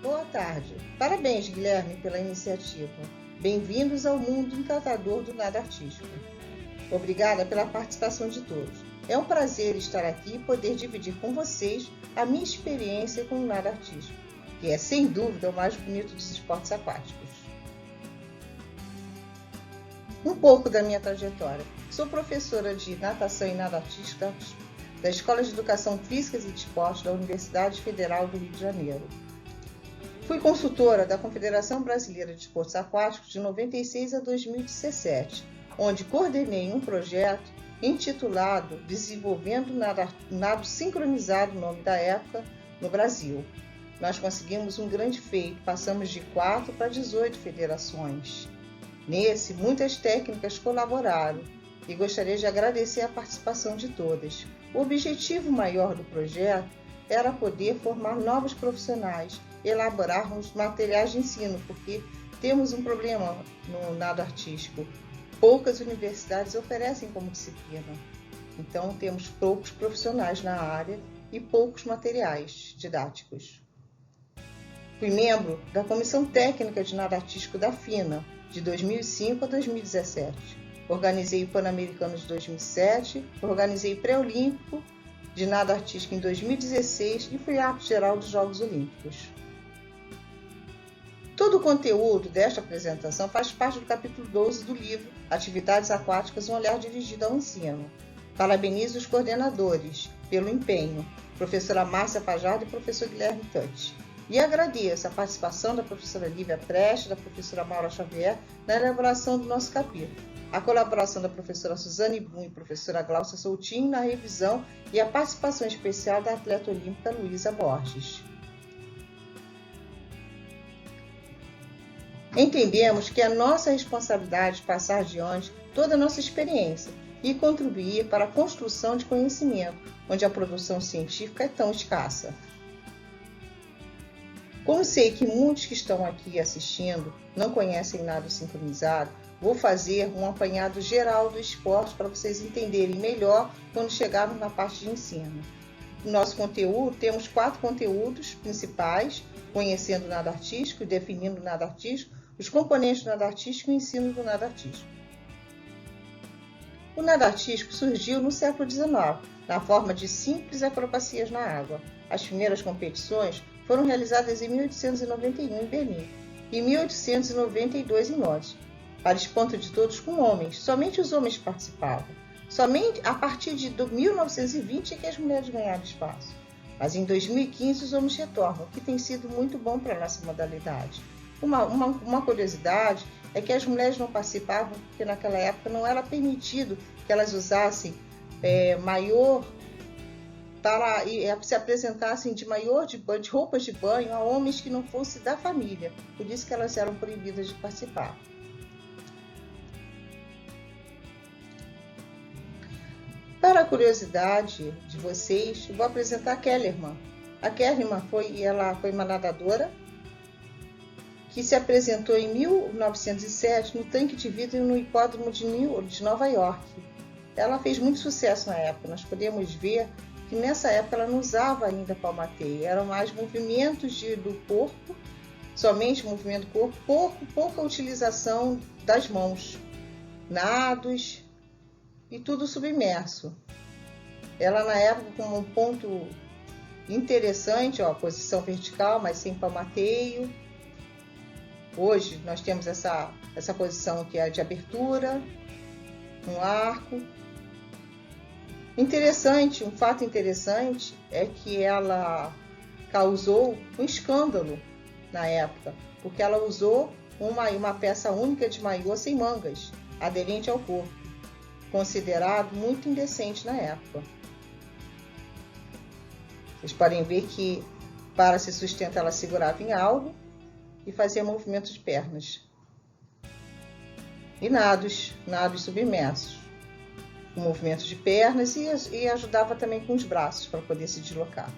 Boa tarde. Parabéns, Guilherme, pela iniciativa. Bem-vindos ao mundo encantador do nado artístico. Obrigada pela participação de todos. É um prazer estar aqui e poder dividir com vocês a minha experiência com o nado artístico, que é, sem dúvida, o mais bonito dos esportes aquáticos. Um pouco da minha trajetória. Sou professora de natação e nado artístico da Escola de Educação Física e de Esportes da Universidade Federal do Rio de Janeiro. Fui consultora da Confederação Brasileira de Esportes Aquáticos de 96 a 2017, onde coordenei um projeto intitulado Desenvolvendo Nado Sincronizado, nome da época, no Brasil. Nós conseguimos um grande feito, passamos de 4 para 18 federações. Nesse, muitas técnicas colaboraram e gostaria de agradecer a participação de todas. O objetivo maior do projeto era poder formar novos profissionais, elaborarmos materiais de ensino, porque temos um problema no nado artístico. Poucas universidades oferecem como disciplina, então temos poucos profissionais na área e poucos materiais didáticos. Fui membro da Comissão Técnica de Nado Artístico da FINA, de 2005 a 2017. Organizei o Pan-Americano de 2007, organizei o Pré-Olímpico de Nado Artístico em 2016 e fui árbitro geral dos Jogos Olímpicos. Todo o conteúdo desta apresentação faz parte do capítulo 12 do livro Atividades Aquáticas, um olhar dirigido ao ensino. Parabenizo os coordenadores pelo empenho, professora Márcia Fajardo e professor Guilherme Tucci. E agradeço a participação da professora Lívia Preste, da professora Maura Xavier na elaboração do nosso capítulo, a colaboração da professora Suzane Brum e professora Glaucia Soutinho na revisão e a participação especial da atleta olímpica Luísa Borges. Entendemos que é nossa responsabilidade passar adiante toda a nossa experiência e contribuir para a construção de conhecimento, onde a produção científica é tão escassa. Como sei que muitos que estão aqui assistindo não conhecem nado sincronizado, vou fazer um apanhado geral do esporte para vocês entenderem melhor quando chegarmos na parte de ensino. No nosso conteúdo, temos 4 conteúdos principais: conhecendo o nado artístico, definindo o nado artístico, os componentes do nado artístico e o ensino do nado artístico. O nado artístico surgiu no século XIX, na forma de simples acrobacias na água. As primeiras competições foram realizadas em 1891 em Berlim e em 1892 em Londres. Para espanto de todos, com homens. Somente os homens participavam. Somente a partir de 1920 é que as mulheres ganharam espaço. Mas em 2015 os homens retornam, o que tem sido muito bom para a nossa modalidade. Uma curiosidade é que as mulheres não participavam porque naquela época não era permitido que elas usassem maiô para se apresentassem de maiô, de roupas de banho a homens que não fossem da família. Por isso que elas eram proibidas de participar. Para a curiosidade de vocês, vou apresentar a Kellerman. A Kellerman foi uma nadadora que se apresentou em 1907 no tanque de vidro no hipódromo de Nova York. Ela fez muito sucesso na época. Nós podemos ver que nessa época ela não usava ainda palmateio, eram mais movimentos do corpo, somente movimento do corpo, pouca utilização das mãos, nados e tudo submerso. Ela na época, como um ponto interessante, posição vertical, mas sem palmateio. Hoje nós temos essa posição que é de abertura, um arco. Um fato interessante é que ela causou um escândalo na época, porque ela usou uma peça única de maiô sem mangas, aderente ao corpo, considerado muito indecente na época. Vocês podem ver que para se sustentar ela segurava em algo e fazia movimentos de pernas. E nados submersos, com movimentos de pernas e ajudava também com os braços para poder se deslocar.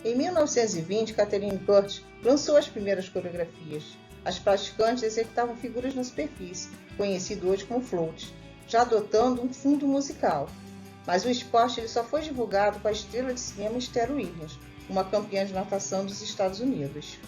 Em 1920, Catherine Curtis lançou as primeiras coreografias. As praticantes executavam figuras na superfície, conhecido hoje como float, já adotando um fundo musical. mas o esporte ele só foi divulgado com a estrela de cinema Esther Williams, uma campeã de natação dos Estados Unidos.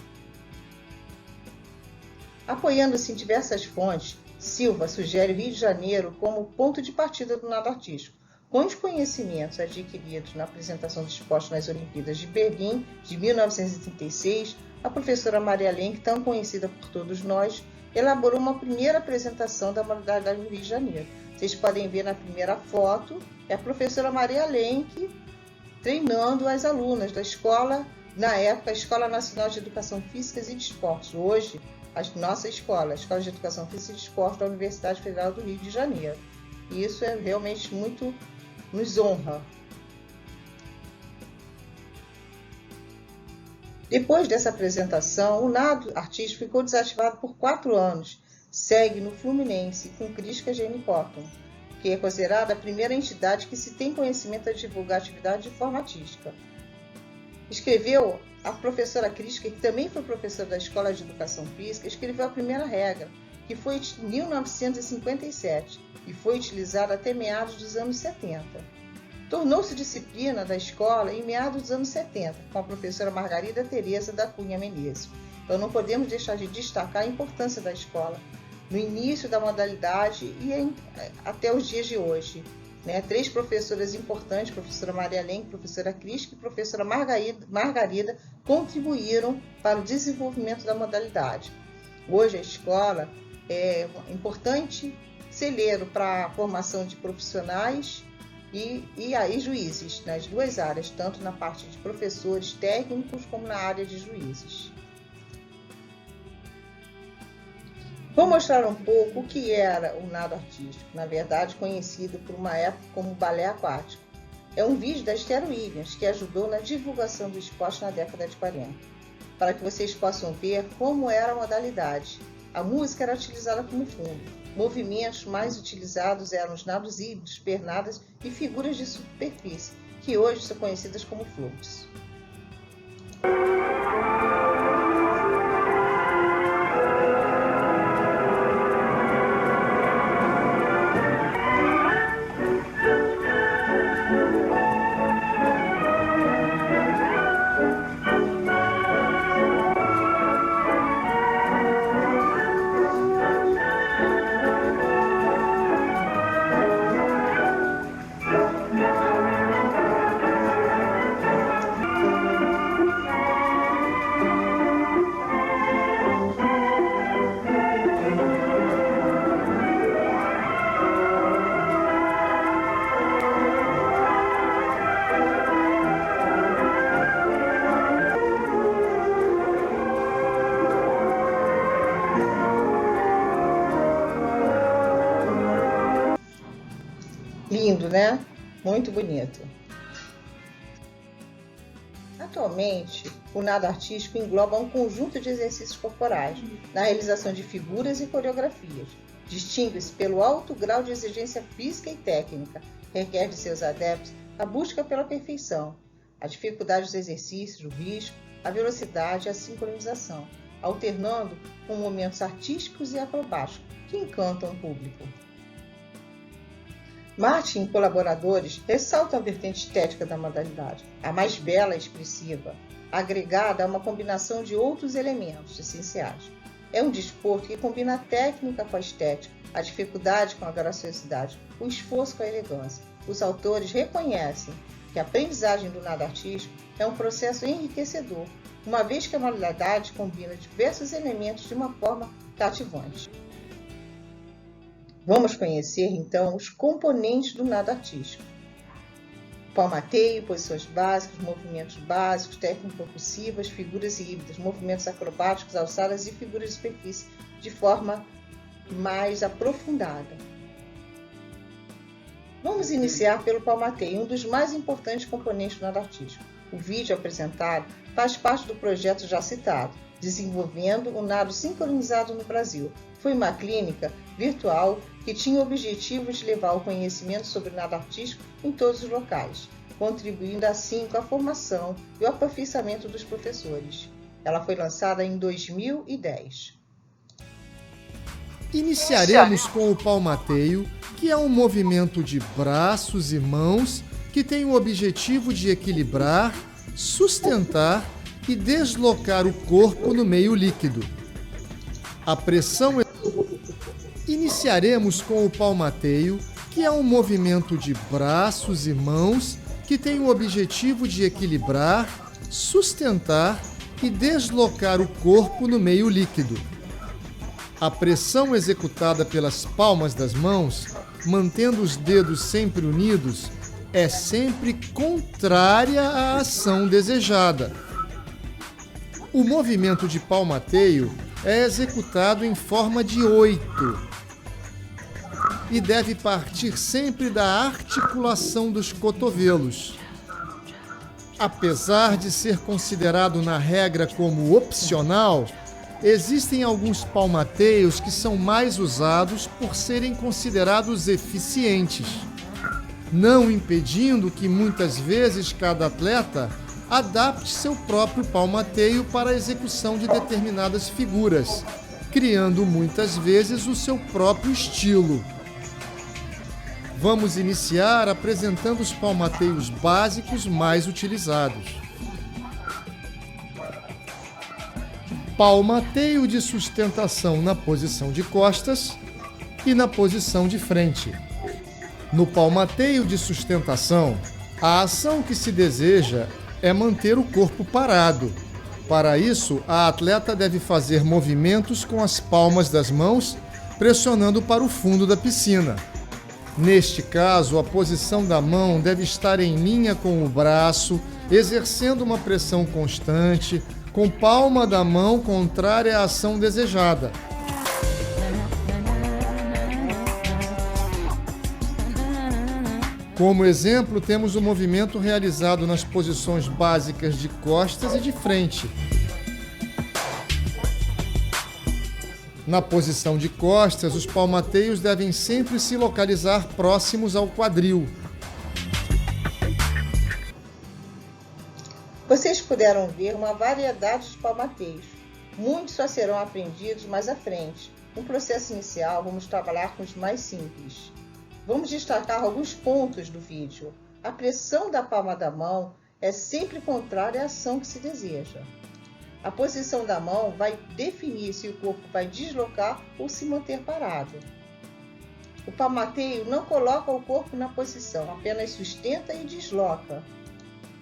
Apoiando-se em diversas fontes, Silva sugere o Rio de Janeiro como ponto de partida do nado artístico, com os conhecimentos adquiridos na apresentação do esporte nas Olimpíadas de Berlim de 1936, a professora Maria Lenk, tão conhecida por todos nós, elaborou uma primeira apresentação da modalidade no Rio de Janeiro. Vocês podem ver na primeira foto, é a professora Maria Lenk treinando as alunas da escola, na época, a Escola Nacional de Educação Física e de Esportes. Hoje, a nossa escola, a Escola de Educação Física e de Esportes da Universidade Federal do Rio de Janeiro. E isso é realmente muito nos honra. Depois dessa apresentação, o nado artístico ficou desativado por 4 anos. Segue no Fluminense, com Crisca Jane Cotton, que é considerada a primeira entidade que se tem conhecimento de divulgar a atividade de forma artística. Escreveu a professora Crisca, que também foi professora da Escola de Educação Física, escreveu a primeira regra, que foi em 1957 e foi utilizada até meados dos anos 70. Tornou-se disciplina da escola em meados dos anos 70, com a professora Margarida Tereza da Cunha Menezes. Então não podemos deixar de destacar a importância da escola no início da modalidade e até os dias de hoje. 3 professoras importantes, professora Maria Lenk, professora Crisca e professora Margarida, contribuíram para o desenvolvimento da modalidade. Hoje a escola é um importante celeiro para a formação de profissionais e aí juízes, nas 2 áreas, tanto na parte de professores técnicos como na área de juízes. Vou mostrar um pouco o que era o nado artístico, na verdade conhecido por uma época como balé aquático. É um vídeo da Esther Williams, que ajudou na divulgação do esporte na década de 40, para que vocês possam ver como era a modalidade. A música era utilizada como fundo. Movimentos mais utilizados eram os nados híbridos, pernadas e figuras de superfície, que hoje são conhecidas como floats. Lindo, né? Muito bonito. Atualmente, o nado artístico engloba um conjunto de exercícios corporais na realização de figuras e coreografias. Distingue-se pelo alto grau de exigência física e técnica, requer de seus adeptos a busca pela perfeição, a dificuldade dos exercícios, o risco, a velocidade e a sincronização, alternando com momentos artísticos e acrobáticos que encantam o público. Martin e colaboradores ressaltam a vertente estética da modalidade, a mais bela e expressiva, agregada a uma combinação de outros elementos essenciais. É um desporto que combina a técnica com a estética, a dificuldade com a graciosidade, o esforço com a elegância. Os autores reconhecem que a aprendizagem do nado artístico é um processo enriquecedor, uma vez que a modalidade combina diversos elementos de uma forma cativante. Vamos conhecer, então, os componentes do nado artístico. Palmateio, posições básicas, movimentos básicos, técnicas propulsivas, figuras híbridas, movimentos acrobáticos, alçadas e figuras de superfície, de forma mais aprofundada. Vamos iniciar pelo palmateio, um dos mais importantes componentes do nado artístico. O vídeo apresentado faz parte do projeto já citado, desenvolvendo o nado sincronizado no Brasil. Foi uma clínica virtual que tinha o objetivo de levar o conhecimento sobre o nado artístico em todos os locais, contribuindo assim com a formação e o aperfeiçoamento dos professores. Ela foi lançada em 2010. Iniciaremos com o palmateio, que é um movimento de braços e mãos que tem o objetivo de equilibrar, sustentar e deslocar o corpo no meio líquido. A pressão. Iniciaremos com o palmateio, que é um movimento de braços e mãos que tem o objetivo de equilibrar, sustentar e deslocar o corpo no meio líquido. A pressão executada pelas palmas das mãos, mantendo os dedos sempre unidos, é sempre contrária à ação desejada. O movimento de palmateio é executado em forma de 8 e deve partir sempre da articulação dos cotovelos. Apesar de ser considerado na regra como opcional, existem alguns palmateios que são mais usados por serem considerados eficientes, não impedindo que muitas vezes cada atleta adapte seu próprio palmateio para a execução de determinadas figuras, criando muitas vezes o seu próprio estilo. Vamos iniciar apresentando os palmateios básicos mais utilizados. Palmateio de sustentação na posição de costas e na posição de frente. No palmateio de sustentação, a ação que se deseja é manter o corpo parado. Para isso, a atleta deve fazer movimentos com as palmas das mãos, pressionando para o fundo da piscina. Neste caso, a posição da mão deve estar em linha com o braço, exercendo uma pressão constante, com palma da mão contrária à ação desejada. Como exemplo, temos o movimento realizado nas posições básicas de costas e de frente. Na posição de costas, os palmateios devem sempre se localizar próximos ao quadril. Vocês puderam ver uma variedade de palmateios. Muitos só serão aprendidos mais à frente. No processo inicial, vamos trabalhar com os mais simples. Vamos destacar alguns pontos do vídeo. A pressão da palma da mão é sempre contrária à ação que se deseja. A posição da mão vai definir se o corpo vai deslocar ou se manter parado. O palmateio não coloca o corpo na posição, apenas sustenta e desloca.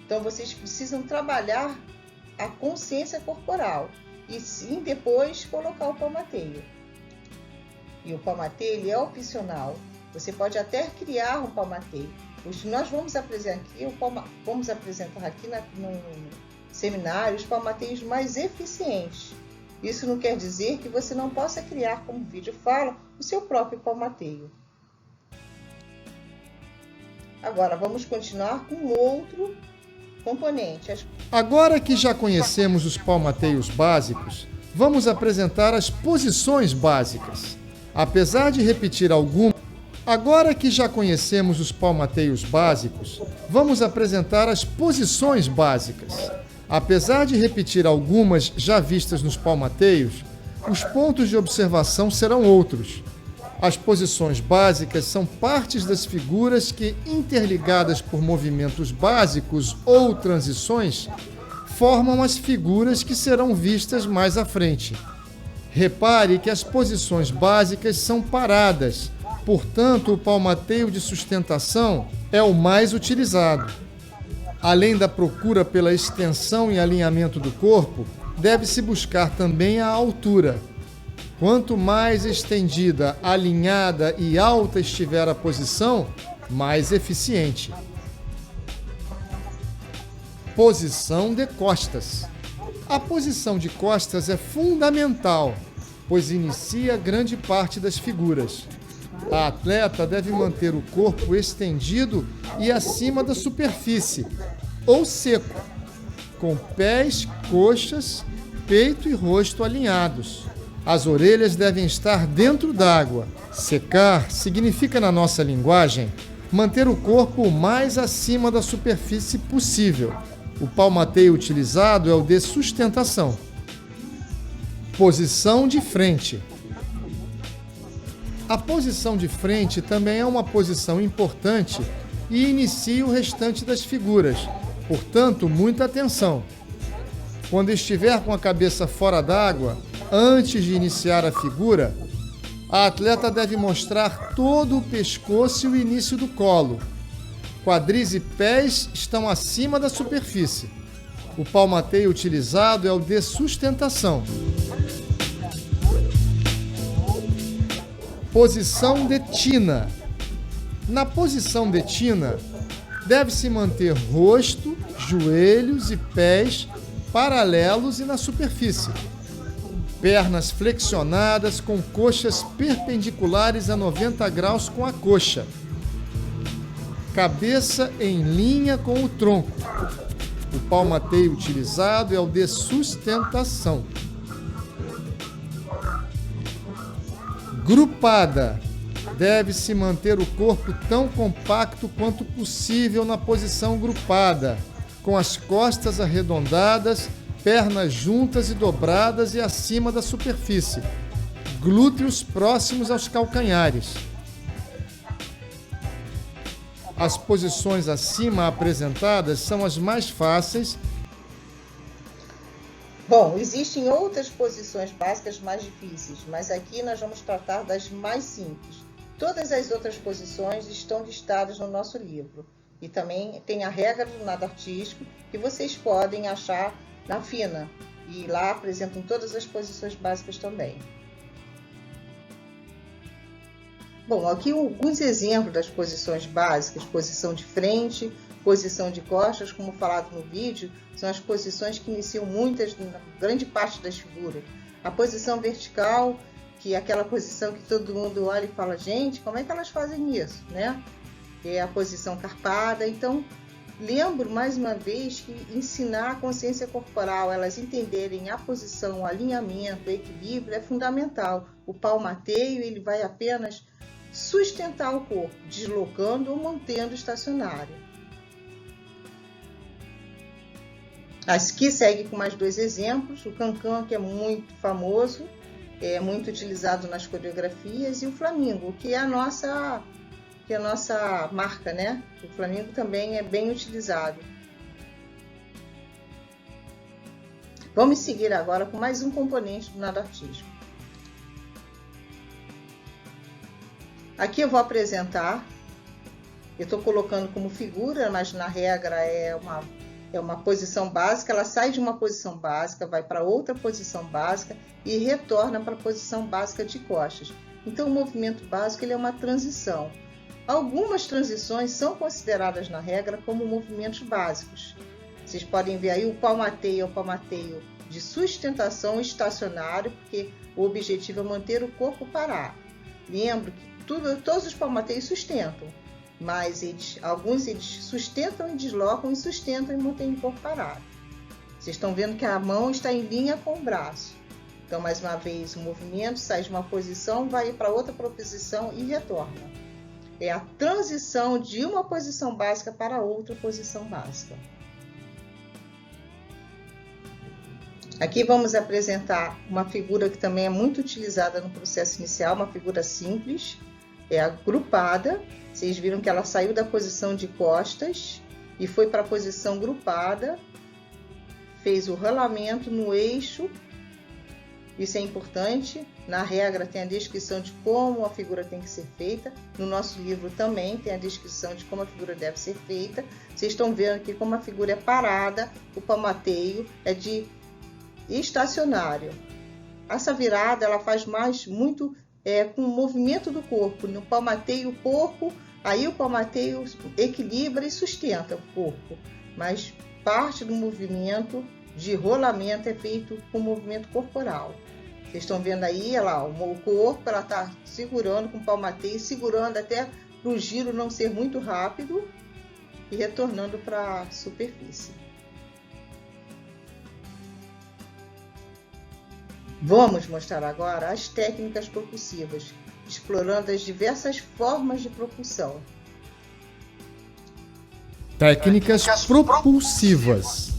Então vocês precisam trabalhar a consciência corporal e sim depois colocar o palmateio. E o palmateio é opcional. Você pode até criar um palmateio. Os que nós vamos apresentar aqui no seminário os palmateios mais eficientes. Isso não quer dizer que você não possa criar, como o vídeo fala, o seu próprio palmateio. Agora vamos continuar com outro componente. Agora que já conhecemos os palmateios básicos, vamos apresentar as posições básicas. Apesar de repetir algumas, agora que já conhecemos os palmateios básicos, vamos apresentar as posições básicas. Apesar de repetir algumas já vistas nos palmateios, os pontos de observação serão outros. As posições básicas são partes das figuras que, interligadas por movimentos básicos ou transições, formam as figuras que serão vistas mais à frente. Repare que as posições básicas são paradas, portanto, o palmateio de sustentação é o mais utilizado. Além da procura pela extensão e alinhamento do corpo, deve-se buscar também a altura. Quanto mais estendida, alinhada e alta estiver a posição, mais eficiente. Posição de costas. A posição de costas é fundamental, pois inicia grande parte das figuras. A atleta deve manter o corpo estendido e acima da superfície, ou seco, com pés, coxas, peito e rosto alinhados. As orelhas devem estar dentro d'água. Secar significa, na nossa linguagem, manter o corpo o mais acima da superfície possível. O palmateio utilizado é o de sustentação. Posição de frente. A posição de frente também é uma posição importante e inicia o restante das figuras. Portanto, muita atenção. Quando estiver com a cabeça fora d'água, antes de iniciar a figura, a atleta deve mostrar todo o pescoço e o início do colo. Quadris e pés estão acima da superfície. O palmateio utilizado é o de sustentação. Posição de tina. Na posição de tina, deve-se manter rosto, joelhos e pés paralelos e na superfície. Pernas flexionadas com coxas perpendiculares a 90 graus com a coxa. Cabeça em linha com o tronco. O palmateio utilizado é o de sustentação. Grupada. Deve-se manter o corpo tão compacto quanto possível na posição grupada, com as costas arredondadas, pernas juntas e dobradas e acima da superfície, glúteos próximos aos calcanhares. As posições acima apresentadas são as mais fáceis. Bom, existem outras posições básicas mais difíceis, mas aqui nós vamos tratar das mais simples. Todas as outras posições estão listadas no nosso livro. E também tem a regra do nado artístico, que vocês podem achar na FINA. E lá apresentam todas as posições básicas também. Bom, aqui alguns exemplos das posições básicas. Posição de frente, posição de costas, como falado no vídeo, são as posições que iniciam grande parte das figuras. A posição vertical, que é aquela posição que todo mundo olha e fala, gente, como é que elas fazem isso, né? É a posição carpada. Então, lembro mais uma vez que ensinar a consciência corporal, elas entenderem a posição, o alinhamento, o equilíbrio é fundamental. O palmateio, ele vai apenas sustentar o corpo, deslocando ou mantendo estacionário. Aqui segue com mais dois exemplos. O cancan, que é muito famoso, é muito utilizado nas coreografias, e o flamingo, que é a nossa marca, né? O flamingo também é bem utilizado. Vamos seguir agora com mais um componente do nado artístico. Aqui eu vou apresentar, eu estou colocando como figura, mas na regra é uma posição básica. Ela sai de uma posição básica, vai para outra posição básica e retorna para a posição básica de costas. Então o movimento básico ele é uma transição. Algumas transições são consideradas na regra como movimentos básicos. Vocês podem ver aí o palmateio é o palmateio de sustentação estacionário, porque o objetivo é manter o corpo parado. Lembro que todos os palmateios sustentam, mas alguns sustentam e deslocam, e sustentam e mantêm o corpo parado. Vocês estão vendo que a mão está em linha com o braço. Então, mais uma vez, o movimento sai de uma posição, vai para outra posição e retorna. É a transição de uma posição básica para outra posição básica. Aqui vamos apresentar uma figura que também é muito utilizada no processo inicial, uma figura simples, é a grupada. Vocês viram que ela saiu da posição de costas e foi para a posição grupada, fez o rolamento no eixo. Isso é importante. Na regra tem a descrição de como a figura tem que ser feita. No nosso livro também tem a descrição de como a figura deve ser feita. Vocês estão vendo aqui como a figura é parada, o palmateio é de estacionário. Essa virada ela faz muito com o movimento do corpo. No palmateio, o corpo, aí o palmateio equilibra e sustenta o corpo, mas parte do movimento de rolamento é feito com o movimento corporal. Vocês estão vendo aí, olha lá, o corpo ela está segurando com o palmateio, segurando até para o giro não ser muito rápido e retornando para a superfície. Vamos mostrar agora as técnicas propulsivas, explorando as diversas formas de propulsão. Técnicas propulsivas.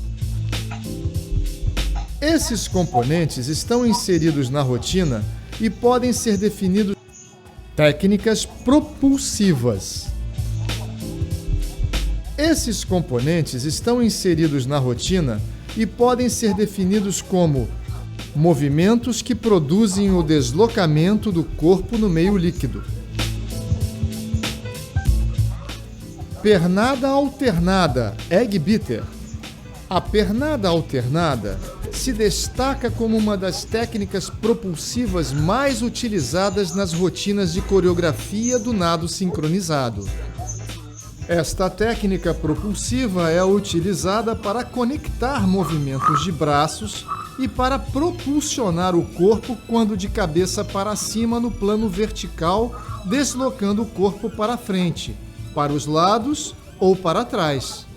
Esses componentes estão inseridos na rotina e podem ser definidos Técnicas propulsivas. Esses componentes estão inseridos na rotina e podem ser definidos como movimentos que produzem o deslocamento do corpo no meio líquido. Pernada alternada, egg beater. A pernada alternada se destaca como uma das técnicas propulsivas mais utilizadas nas rotinas de coreografia do nado sincronizado. Esta técnica propulsiva é utilizada para conectar movimentos de braços e para propulsionar o corpo quando de cabeça para cima no plano vertical, deslocando o corpo para frente, para os lados ou para trás.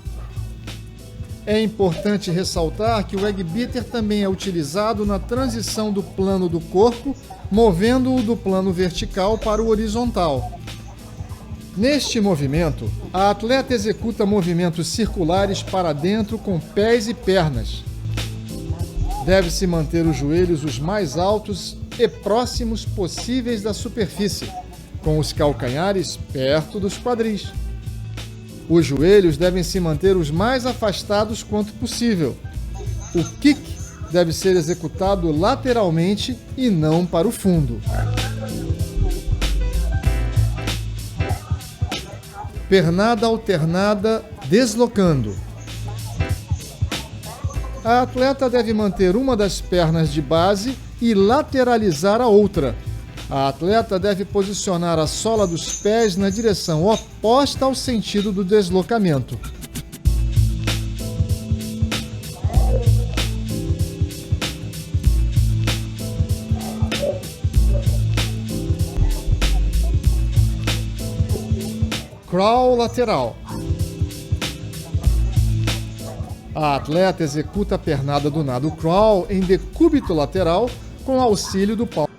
É importante ressaltar que o egg beater também é utilizado na transição do plano do corpo, movendo-o do plano vertical para o horizontal. Neste movimento, a atleta executa movimentos circulares para dentro com pés e pernas. Deve-se manter os joelhos os mais altos e próximos possíveis da superfície, com os calcanhares perto dos quadris. Os joelhos devem se manter os mais afastados quanto possível. O kick deve ser executado lateralmente e não para o fundo. Pernada alternada deslocando. A atleta deve manter uma das pernas de base e lateralizar a outra. A atleta deve posicionar a sola dos pés na direção oposta ao sentido do deslocamento. Crawl lateral. A atleta executa a pernada do nado crawl em decúbito lateral com auxílio do pau.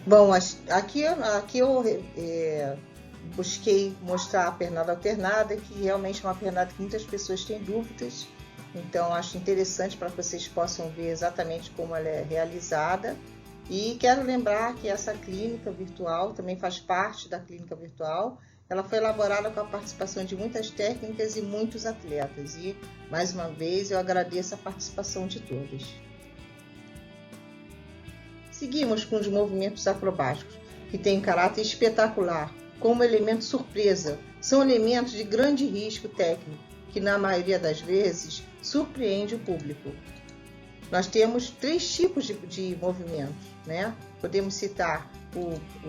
Bom, aqui eu busquei mostrar a pernada alternada, que realmente é uma pernada que muitas pessoas têm dúvidas. Então, acho interessante para que vocês possam ver exatamente como ela é realizada. E quero lembrar que essa clínica virtual também faz parte da clínica virtual. Ela foi elaborada com a participação de muitas técnicas e muitos atletas. E, mais uma vez, eu agradeço a participação de todos. Seguimos com os movimentos acrobáticos, que têm um caráter espetacular, como elemento surpresa. São elementos de grande risco técnico, que na maioria das vezes surpreende o público. Nós temos 3 tipos de movimentos, né? Podemos citar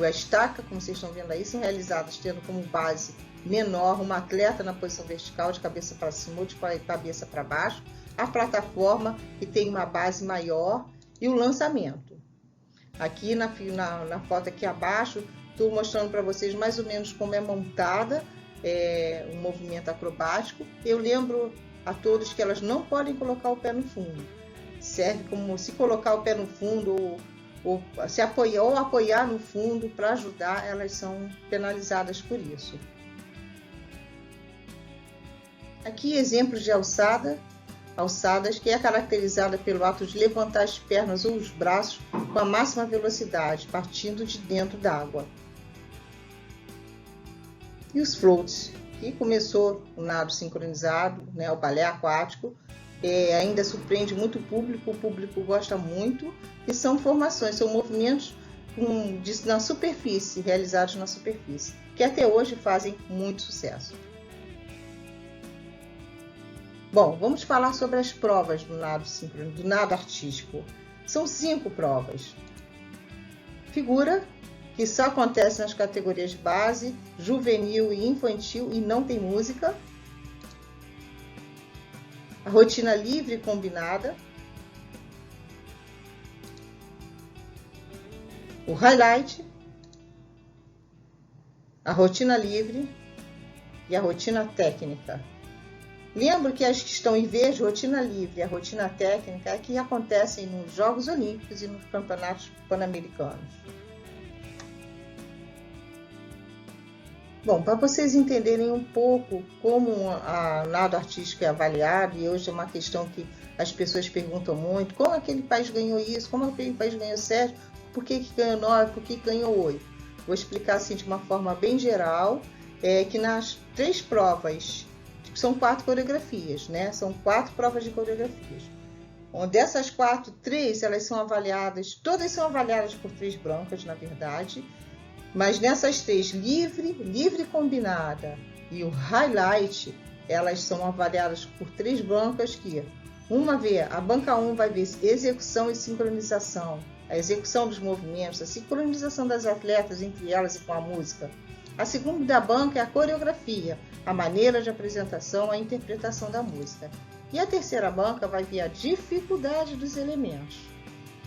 a estaca, como vocês estão vendo aí, são realizados tendo como base menor uma atleta na posição vertical, de cabeça para cima ou de cabeça para baixo, a plataforma, que tem uma base maior, e o lançamento. Aqui na foto aqui abaixo, estou mostrando para vocês mais ou menos como é montada um movimento acrobático. Eu lembro a todos que elas não podem colocar o pé no fundo. Serve como se colocar o pé no fundo ou apoiar no fundo para ajudar, elas são penalizadas por isso. Aqui exemplos de alçadas, que é caracterizada pelo ato de levantar as pernas ou os braços com a máxima velocidade, partindo de dentro d'água. E os floats, que começou o nado sincronizado, né, o balé aquático, ainda surpreende muito o público gosta muito, e são formações, são movimentos na superfície, realizados na superfície, que até hoje fazem muito sucesso. Bom, vamos falar sobre as provas do nado artístico. São 5 provas. Figura, que só acontece nas categorias de base, juvenil e infantil e não tem música. A rotina livre e combinada. O highlight. A rotina livre e a rotina técnica. Lembro que as que estão em verde, rotina livre e a rotina técnica, é que acontecem nos Jogos Olímpicos e nos Campeonatos Pan-Americanos. Bom, para vocês entenderem um pouco como o nado artístico é avaliado, e hoje é uma questão que as pessoas perguntam muito, como aquele país ganhou isso, como aquele país ganhou 7, por que ganhou 9, por que ganhou 8. Vou explicar assim de uma forma bem geral, que nas 3 provas, são 4 coreografias, né? São 4 provas de coreografias. Dessas 4, 3 elas são avaliadas, todas são avaliadas por 3 brancas, na verdade, mas nessas 3, livre combinada e o highlight, elas são avaliadas por 3 brancas que a banca 1 vai ver execução e sincronização, a execução dos movimentos, a sincronização das atletas entre elas e com a música. A segunda banca é a coreografia, a maneira de apresentação, a interpretação da música. E a terceira banca vai ver a dificuldade dos elementos.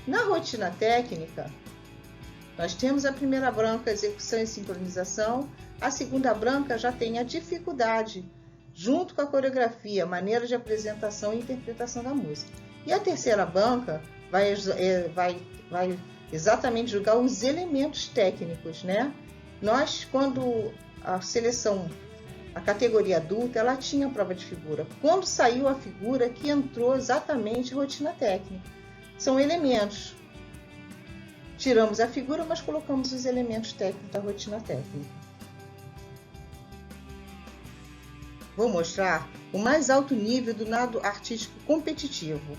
Na rotina técnica, nós temos a primeira branca, execução e sincronização. A segunda branca já tem a dificuldade, junto com a coreografia, maneira de apresentação e interpretação da música. E a terceira banca vai exatamente julgar os elementos técnicos, né? Nós, quando a seleção, a categoria adulta, ela tinha prova de figura. Quando saiu a figura, que entrou exatamente a rotina técnica. São elementos. Tiramos a figura, mas colocamos os elementos técnicos da rotina técnica. Vou mostrar o mais alto nível do nado artístico competitivo.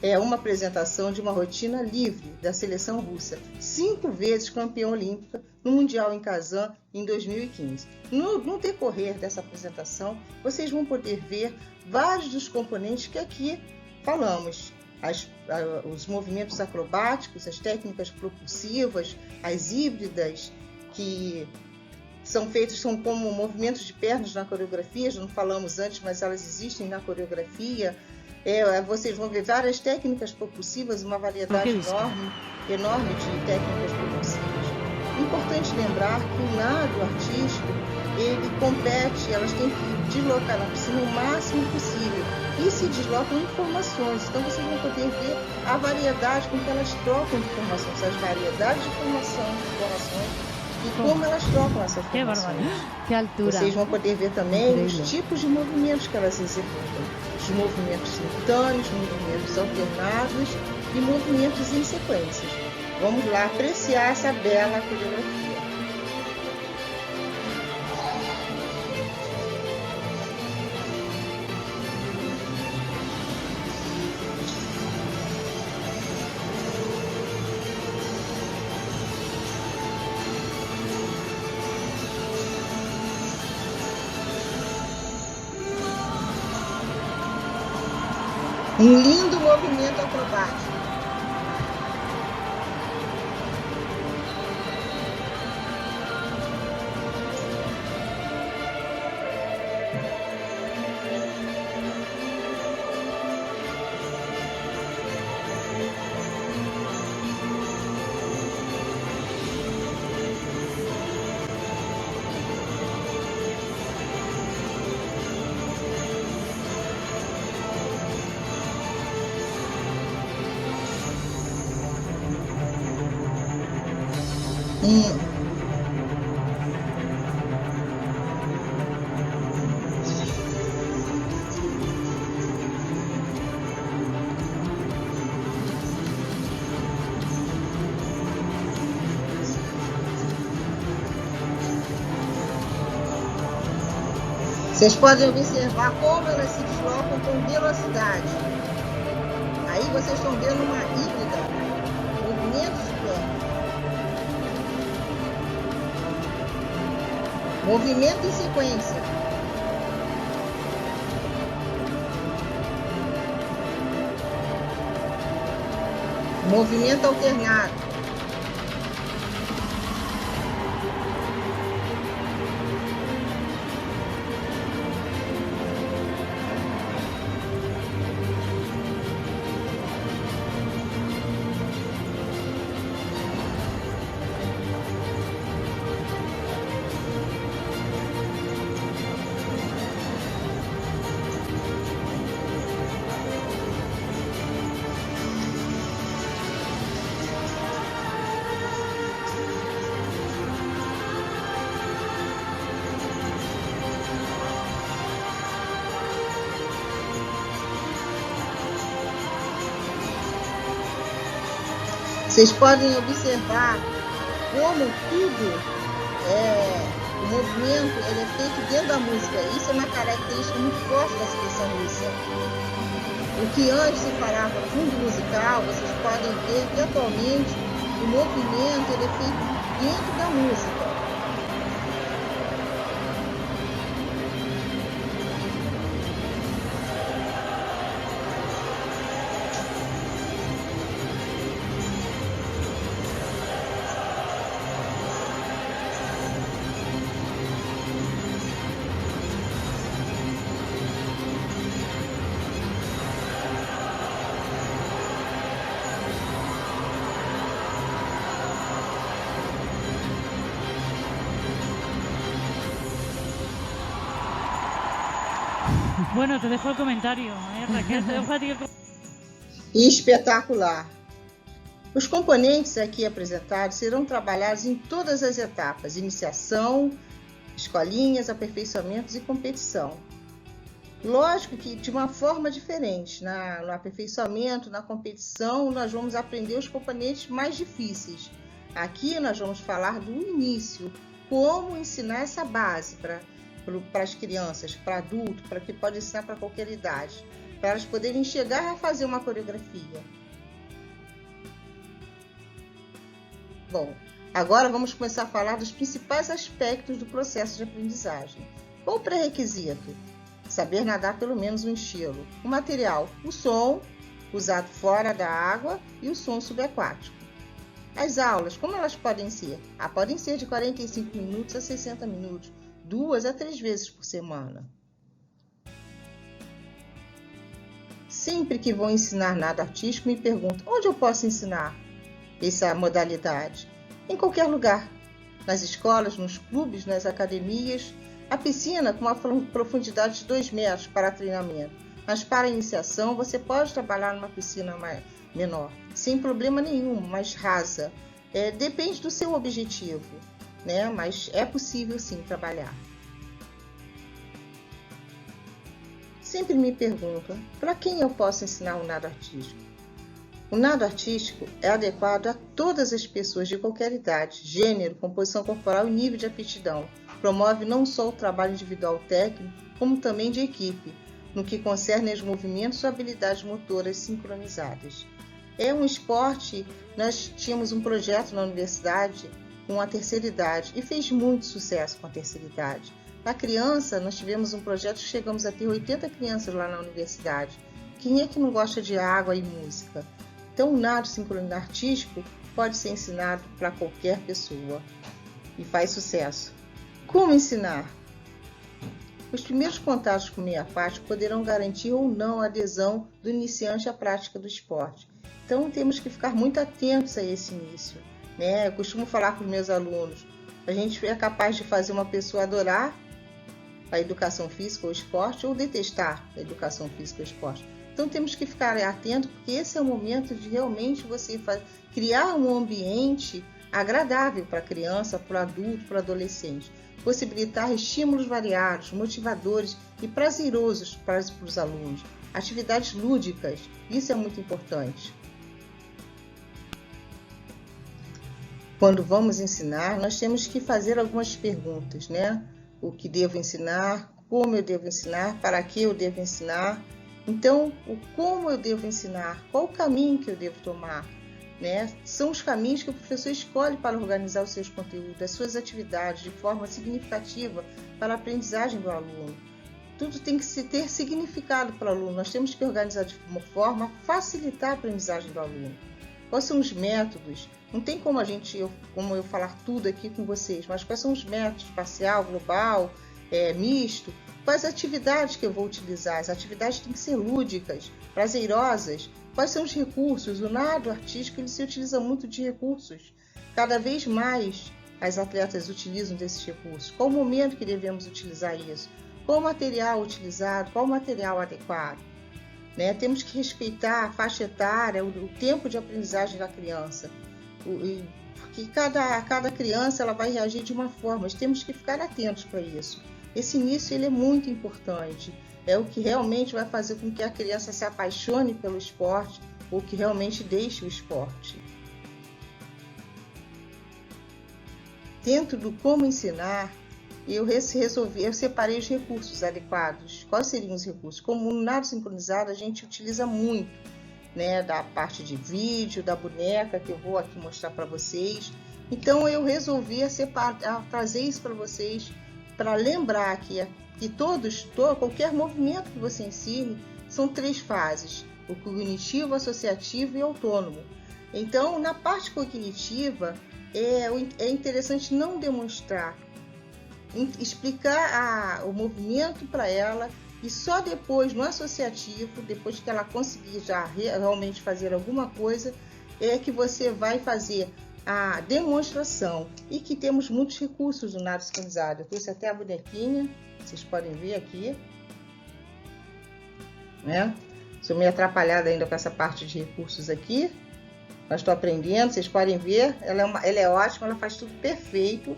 É uma apresentação de uma rotina livre da seleção russa, 5 vezes campeã olímpica no Mundial em Kazan em 2015. No decorrer dessa apresentação, vocês vão poder ver vários dos componentes que aqui falamos. Os movimentos acrobáticos, as técnicas propulsivas, as híbridas, que são como movimentos de pernas na coreografia, já não falamos antes, mas elas existem na coreografia. Vocês vão ver várias técnicas propulsivas, uma variedade enorme de técnicas propulsivas. Importante lembrar que o nado artístico, ele compete, elas têm que deslocar na piscina o máximo possível e se deslocam informações. Então vocês vão poder ver a variedade com que elas trocam de informações, as variedades de informações e como elas trocam essas informações. Que altura. Vocês vão poder ver também os tipos de movimentos que elas executam. Os movimentos simultâneos, movimentos alternados e movimentos em sequências. Vamos lá apreciar essa bela coreografia. Um lindo movimento acrobático. Vocês podem observar como elas se deslocam com velocidade. Aí vocês estão vendo uma híbrida, movimentos de plano. Movimento em sequência. Movimento alternado. Vocês podem observar como o movimento ele é feito dentro da música. Isso é uma característica muito forte da seleção russa. O que antes se falava fundo musical, vocês podem ver que atualmente o movimento ele é feito dentro da música. Bueno, te dejo el comentario, Raquel, te dejo a ti el comentario. Espetacular! Os componentes aqui apresentados serão trabalhados em todas as etapas: iniciação, escolinhas, aperfeiçoamentos e competição. Lógico que de uma forma diferente. No aperfeiçoamento, na competição, nós vamos aprender os componentes mais difíceis. Aqui nós vamos falar do início, como ensinar essa base para as crianças, para adultos, para que pode ensinar para qualquer idade, para elas poderem chegar a fazer uma coreografia. Bom, agora vamos começar a falar dos principais aspectos do processo de aprendizagem. Qual o pré-requisito? Saber nadar pelo menos um estilo. O material, o som, usado fora da água, e o som subaquático. As aulas, como elas podem ser? Podem ser de 45 minutos a 60 minutos, 2 a 3 vezes por semana. Sempre que vou ensinar nado artístico, me perguntam: onde eu posso ensinar essa modalidade? Em qualquer lugar. Nas escolas, nos clubes, nas academias. A piscina com uma profundidade de 2 metros para treinamento. Mas para iniciação, você pode trabalhar numa piscina menor, sem problema nenhum, mais rasa. Depende do seu objetivo, né? Mas é possível sim trabalhar. Sempre me perguntam: para quem eu posso ensinar o nado artístico? O nado artístico é adequado a todas as pessoas de qualquer idade, gênero, composição corporal e nível de aptidão. Promove não só o trabalho individual técnico, como também de equipe, no que concerne aos movimentos ou habilidades motoras sincronizadas. É um esporte. Nós tínhamos um projeto na universidade com a terceira idade e fez muito sucesso com a terceira idade. Na criança, nós tivemos um projeto que chegamos a ter 80 crianças lá na universidade. Quem é que não gosta de água e música? Então, o nado sincronizado artístico pode ser ensinado para qualquer pessoa e faz sucesso. Como ensinar? Os primeiros contatos com o meio aquático poderão garantir ou não a adesão do iniciante à prática do esporte. Então, temos que ficar muito atentos a esse início, né? Eu costumo falar com os meus alunos: a gente é capaz de fazer uma pessoa adorar a educação física ou esporte ou detestar a educação física ou esporte. Então, temos que ficar atentos, porque esse é o momento de realmente você criar um ambiente agradável para a criança, para o adulto, para o adolescente. Possibilitar estímulos variados, motivadores e prazerosos para os alunos. Atividades lúdicas, isso é muito importante. Quando vamos ensinar, nós temos que fazer algumas perguntas, né? O que devo ensinar, como eu devo ensinar, para que eu devo ensinar. Então, o como eu devo ensinar, qual o caminho que eu devo tomar, né? São os caminhos que o professor escolhe para organizar os seus conteúdos, as suas atividades, de forma significativa para a aprendizagem do aluno. Tudo tem que ter significado para o aluno. Nós temos que organizar de uma forma a facilitar a aprendizagem do aluno. Quais são os métodos? Não tem como eu falar tudo aqui com vocês, mas quais são os métodos? Parcial, global, misto? Quais atividades que eu vou utilizar? As atividades têm que ser lúdicas, prazerosas. Quais são os recursos? O nado artístico ele se utiliza muito de recursos. Cada vez mais as atletas utilizam desses recursos. Qual o momento que devemos utilizar isso? Qual o material utilizado? Qual o material adequado? Né? Temos que respeitar a faixa etária, o tempo de aprendizagem da criança. Porque cada criança ela vai reagir de uma forma. Nós temos que ficar atentos para isso. Esse início ele é muito importante. É o que realmente vai fazer com que a criança se apaixone pelo esporte ou que realmente deixe o esporte. dentro do como ensinar, eu separei os recursos adequados. Quais seriam os recursos? Como no nado sincronizado, a gente utiliza muito, né, da parte de vídeo, da boneca, que eu vou aqui mostrar para vocês. Então, eu resolvi trazer isso para vocês, para lembrar que qualquer movimento que você ensine, são 3 fases: o cognitivo, associativo e autônomo. Então, na parte cognitiva, é interessante não demonstrar, explicar o movimento para ela, e só depois, no associativo, depois que ela conseguir já realmente fazer alguma coisa, é que você vai fazer a demonstração. E que temos muitos recursos no nado sincronizado. Eu trouxe até a bonequinha, vocês podem ver aqui, né? Sou meio atrapalhada ainda com essa parte de recursos aqui, mas estou aprendendo. Vocês podem ver, ela é ótima, ela faz tudo perfeito,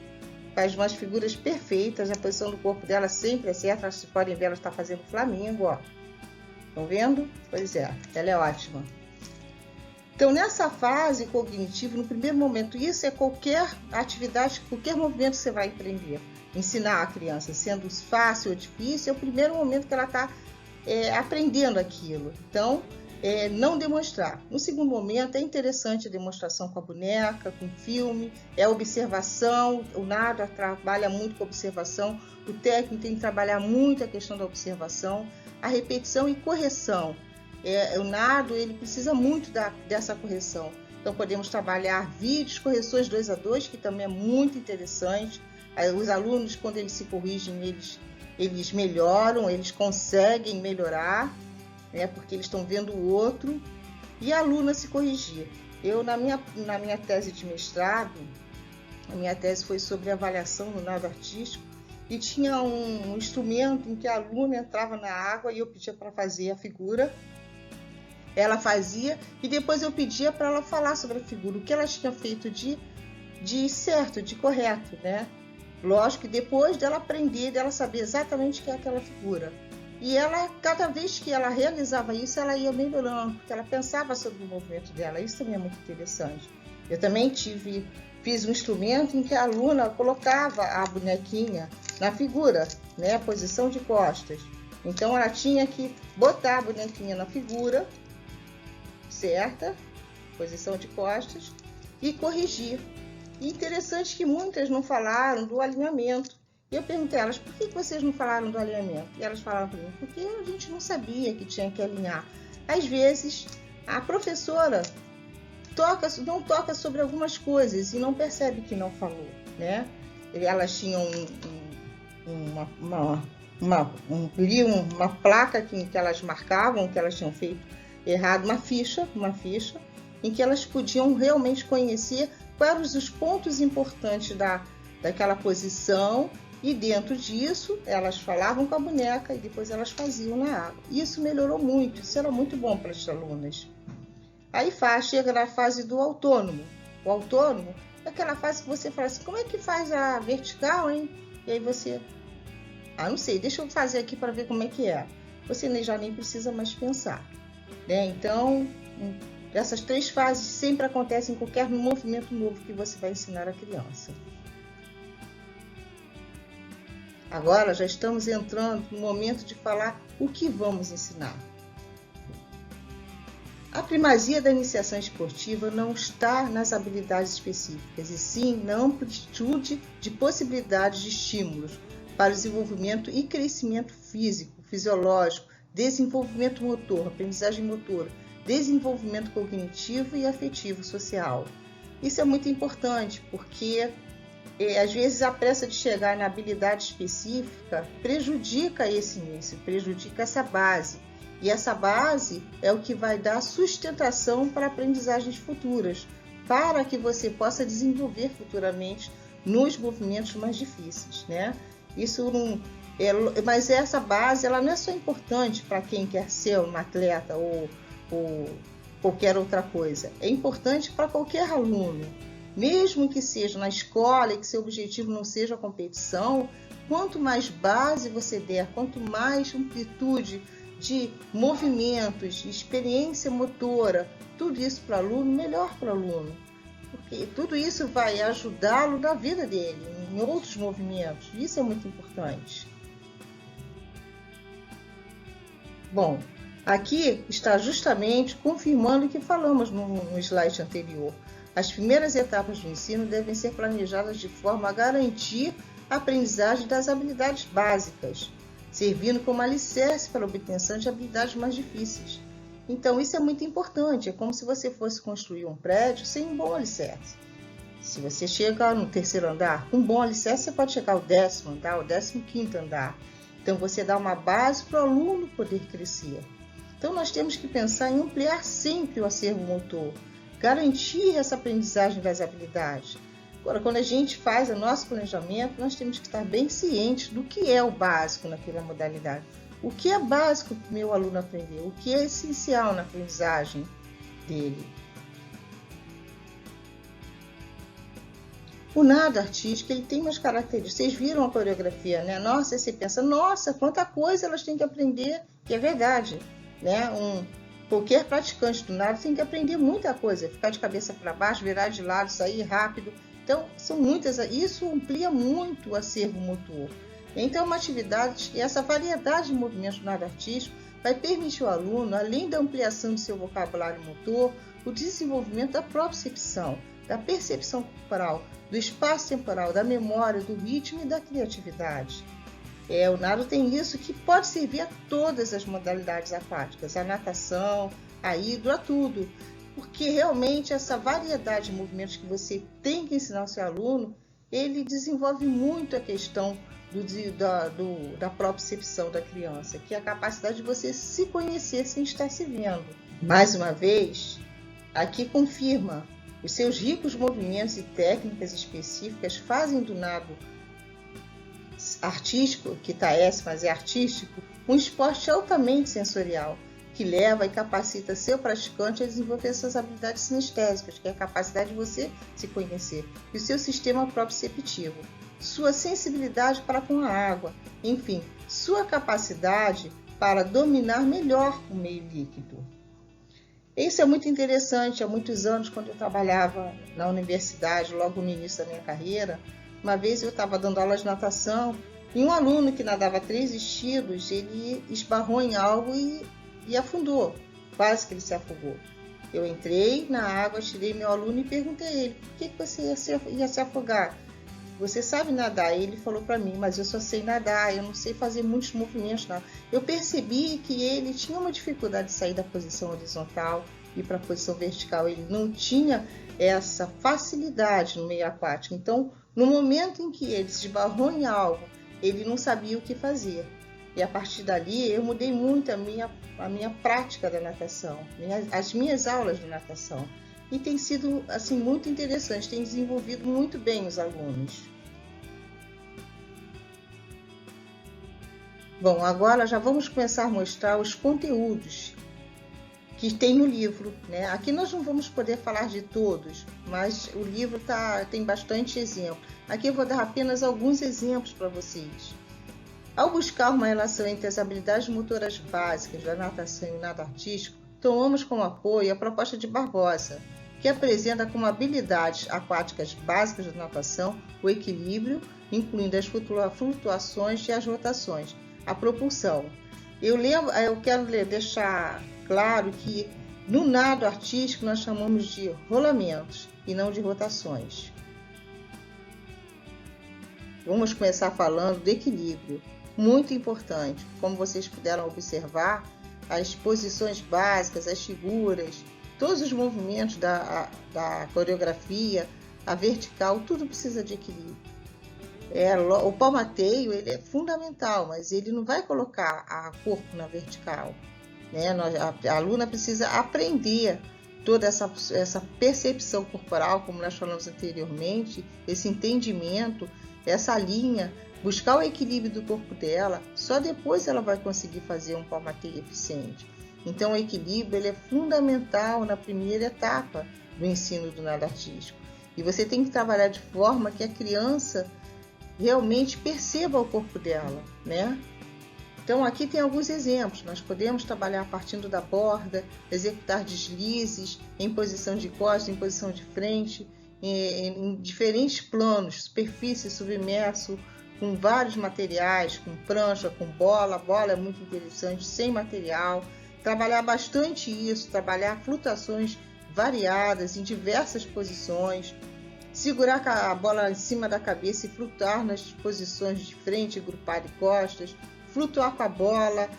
faz umas figuras perfeitas, a posição do corpo dela sempre é certa. Vocês podem ver, ela está fazendo Flamengo, ó. Estão vendo? Pois é, ela é ótima. Então, nessa fase cognitiva, no primeiro momento, isso é qualquer atividade, qualquer movimento que você vai empreender. Ensinar a criança, sendo fácil ou difícil, é o primeiro momento que ela está aprendendo aquilo. Então, não demonstrar. No segundo momento, é interessante a demonstração com a boneca, com o filme, é a observação. O nado trabalha muito com a observação, o técnico tem que trabalhar muito a questão da observação, a repetição e correção. O nado, ele precisa muito dessa correção. Então, podemos trabalhar vídeos, correções 2 a 2, que também é muito interessante. Os alunos, quando eles se corrigem, eles melhoram, eles conseguem melhorar, né, porque eles estão vendo o outro. E a aluna se corrigir. Eu, na minha tese de mestrado, a minha tese foi sobre avaliação no nado artístico, e tinha um instrumento em que a aluna entrava na água e eu pedia para fazer a figura. Ela fazia e depois eu pedia para ela falar sobre a figura, o que ela tinha feito de certo, de correto, né? Lógico que depois dela aprender, dela saber exatamente o que é aquela figura. E ela, cada vez que ela realizava isso, ela ia melhorando, porque ela pensava sobre o movimento dela. Isso também é muito interessante. Eu também fiz um instrumento em que a aluna colocava a bonequinha na figura, né? Posição de costas. Então ela tinha que botar a bonequinha na figura certa, posição de costas, e corrigir. E interessante que muitas não falaram do alinhamento. Eu perguntei a elas, por que vocês não falaram do alinhamento? E elas falaram para mim, porque a gente não sabia que tinha que alinhar. Às vezes, a professora não toca sobre algumas coisas e não percebe que não falou, né? Elas tinham uma placa que elas marcavam, que elas tinham feito errado, uma ficha, em que elas podiam realmente conhecer quais eram os pontos importantes daquela posição, e dentro disso elas falavam com a boneca e depois elas faziam na água. Isso melhorou muito, isso era muito bom para as alunas. Aí chega na fase do autônomo. O autônomo é aquela fase que você fala assim, como é que faz a vertical, hein? E aí você, não sei, deixa eu fazer aqui para ver como é que é. Você já nem precisa mais pensar, né? Então, essas 3 fases sempre acontecem em qualquer movimento novo que você vai ensinar a criança. Agora já estamos entrando no momento de falar o que vamos ensinar. A primazia da iniciação esportiva não está nas habilidades específicas, e sim na amplitude de possibilidades de estímulos para o desenvolvimento e crescimento físico, fisiológico, desenvolvimento motor, aprendizagem motora, desenvolvimento cognitivo e afetivo social. Isso é muito importante porque às vezes a pressa de chegar na habilidade específica prejudica esse início, prejudica essa base. E essa base é o que vai dar sustentação para aprendizagens futuras, para que você possa desenvolver futuramente nos movimentos mais difíceis, né? Mas essa base ela não é só importante para quem quer ser um atleta ou qualquer outra coisa. É importante para qualquer aluno. Mesmo que seja na escola e que seu objetivo não seja a competição, quanto mais base você der, quanto mais amplitude de movimentos, experiência motora, tudo isso para o aluno, melhor para o aluno. porque tudo isso vai ajudá-lo na vida dele, em outros movimentos. Isso é muito importante. Bom, aqui está justamente confirmando o que falamos no slide anterior. As primeiras etapas do ensino devem ser planejadas de forma a garantir a aprendizagem das habilidades básicas, servindo como alicerce para a obtenção de habilidades mais difíceis. Então, isso é muito importante. É como se você fosse construir um prédio sem um bom alicerce. Se você chega no terceiro andar, com um bom alicerce, você pode chegar ao 10º andar, ao 15º andar. Então, você dá uma base para o aluno poder crescer. Então, nós temos que pensar em ampliar sempre o acervo motor, garantir essa aprendizagem das habilidades. Agora, quando a gente faz o nosso planejamento, nós temos que estar bem cientes do que é o básico naquela modalidade. O que é básico para o meu aluno aprender? O que é essencial na aprendizagem dele? O nado artístico, ele tem umas características. Vocês viram a coreografia, né? Nossa, você pensa, nossa, quanta coisa elas têm que aprender, que é verdade, né? Qualquer praticante do nado tem que aprender muita coisa, ficar de cabeça para baixo, virar de lado, sair rápido. Então, são muitas, isso amplia muito o acervo motor. Então, uma atividade, e essa variedade de movimentos do nado artístico vai permitir ao aluno, além da ampliação do seu vocabulário motor, o desenvolvimento da propriocepção, da percepção corporal, do espaço temporal, da memória, do ritmo e da criatividade. O nado tem isso que pode servir a todas as modalidades aquáticas, a natação, a hidro, a tudo. Porque realmente essa variedade de movimentos que você tem que ensinar ao seu aluno, ele desenvolve muito a questão da propriocepção da criança, que é a capacidade de você se conhecer sem estar se vendo. Mais uma vez, aqui confirma, os seus ricos movimentos e técnicas específicas fazem do nado artístico, que está mas é artístico, um esporte altamente sensorial, que leva e capacita seu praticante a desenvolver suas habilidades sinestésicas, que é a capacidade de você se conhecer, e o seu sistema proprioceptivo, sua sensibilidade para com a água, enfim, sua capacidade para dominar melhor o meio líquido. Isso é muito interessante. Há muitos anos, quando eu trabalhava na universidade, logo no início da minha carreira, uma vez eu estava dando aula de natação e um aluno que nadava 3 estilos, ele esbarrou em algo e afundou, quase que ele se afogou. Eu entrei na água, tirei meu aluno e perguntei a ele, por que você ia se afogar? Você sabe nadar? Ele falou para mim, mas eu só sei nadar, eu não sei fazer muitos movimentos. Não. Eu percebi que ele tinha uma dificuldade de sair da posição horizontal e para a posição vertical. Ele não tinha essa facilidade no meio aquático. Então, no momento em que ele se esbarrou em algo, ele não sabia o que fazer. E a partir dali, eu mudei muito a minha prática da natação, as minhas aulas de natação. E tem sido assim, muito interessante, tem desenvolvido muito bem os alunos. Bom, agora já vamos começar a mostrar os conteúdos que tem no livro, né? Aqui nós não vamos poder falar de todos, mas o livro tem bastante exemplo. Aqui eu vou dar apenas alguns exemplos para vocês. Ao buscar uma relação entre as habilidades motoras básicas da natação e o nado artístico, tomamos como apoio a proposta de Barbosa, que apresenta como habilidades aquáticas básicas da natação o equilíbrio, incluindo as flutuações e as rotações, a propulsão. Eu quero deixar claro que no nado artístico nós chamamos de rolamentos e não de rotações. Vamos começar falando do equilíbrio, muito importante. Como vocês puderam observar, as posições básicas, as figuras, todos os movimentos da coreografia, a vertical, tudo precisa de equilíbrio. O palmateio ele é fundamental, mas ele não vai colocar o corpo na vertical. Né? A aluna precisa aprender toda essa percepção corporal, como nós falamos anteriormente, esse entendimento, essa linha, buscar o equilíbrio do corpo dela, só depois ela vai conseguir fazer um palmateio eficiente. Então, o equilíbrio ele é fundamental na primeira etapa do ensino do nado artístico. E você tem que trabalhar de forma que a criança realmente perceba o corpo dela, né? Então, aqui tem alguns exemplos. Nós podemos trabalhar partindo da borda, executar deslizes em posição de costas, em posição de frente, em diferentes planos, superfície, submerso, com vários materiais, com prancha, com bola. A bola é muito interessante, sem material. Trabalhar bastante isso, trabalhar flutuações variadas em diversas posições, segurar a bola em cima da cabeça e flutuar nas posições de frente, grupada e costas, flutuar com a bola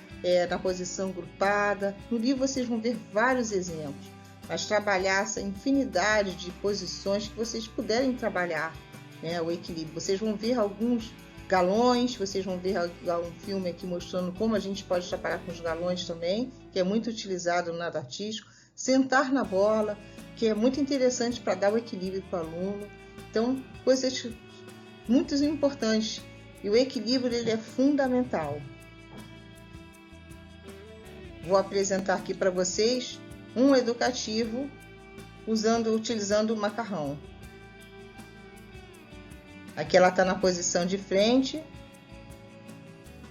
na posição grupada. No livro vocês vão ver vários exemplos, mas trabalhar essa infinidade de posições que vocês puderem trabalhar, né, o equilíbrio. Vocês vão ver alguns galões, vocês vão ver um filme aqui mostrando como a gente pode trabalhar com os galões também, que é muito utilizado no nado artístico. Sentar na bola, que é muito interessante para dar o equilíbrio para o aluno. Então, coisas muito importantes. E o equilíbrio ele é fundamental. Vou apresentar aqui para vocês um educativo utilizando o macarrão. Aqui ela está na posição de frente,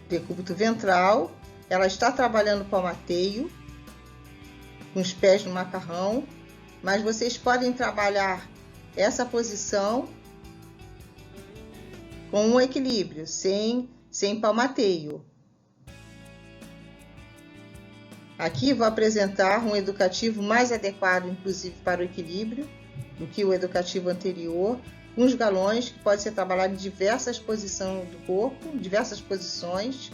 decúbito ventral. Ela está trabalhando palmateio, com os pés no macarrão, mas vocês podem trabalhar essa posição com um equilíbrio, sem palmateio. Aqui vou apresentar um educativo mais adequado, inclusive, para o equilíbrio, do que o educativo anterior, com os galões, que pode ser trabalhado em diversas posições do corpo, diversas posições.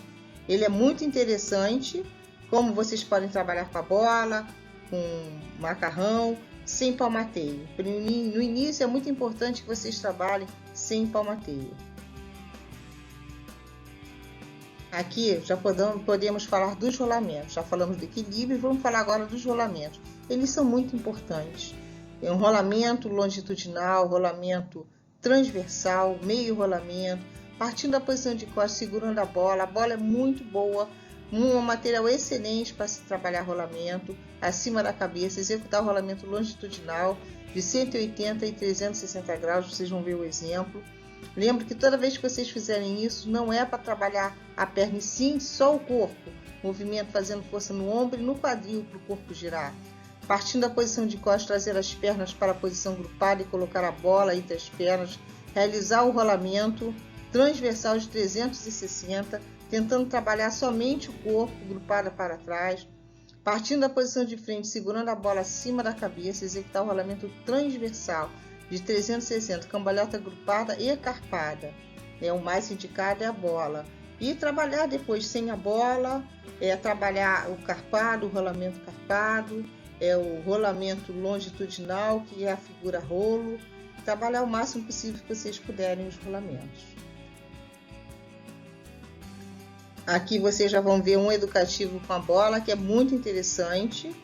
Ele é muito interessante, como vocês podem trabalhar com a bola, com macarrão, sem palmateio. No início é muito importante que vocês trabalhem sem palmateio. Aqui já podemos falar dos rolamentos. Já falamos do equilíbrio, vamos falar agora dos rolamentos. Eles são muito importantes. É um rolamento longitudinal, rolamento transversal, meio rolamento, partindo da posição de costas, segurando a bola. A bola é muito boa, um material excelente para se trabalhar rolamento acima da cabeça, executar o rolamento longitudinal de 180 e 360 graus, vocês vão ver o exemplo. Lembre que toda vez que vocês fizerem isso, não é para trabalhar a perna e sim só o corpo, movimento fazendo força no ombro e no quadril para o corpo girar. Partindo da posição de costas, trazer as pernas para a posição grupada e colocar a bola entre as pernas, realizar o rolamento transversal de 360, tentando trabalhar somente o corpo, grupada para trás. Partindo da posição de frente, segurando a bola acima da cabeça, executar o rolamento transversal de 360, cambalhota grupada e carpada. O mais indicado é a bola. E trabalhar depois sem a bola, trabalhar o carpado, o rolamento carpado, o rolamento longitudinal, que é a figura rolo. Trabalhar o máximo possível que vocês puderem os rolamentos. Aqui vocês já vão ver um educativo com a bola, que é muito interessante.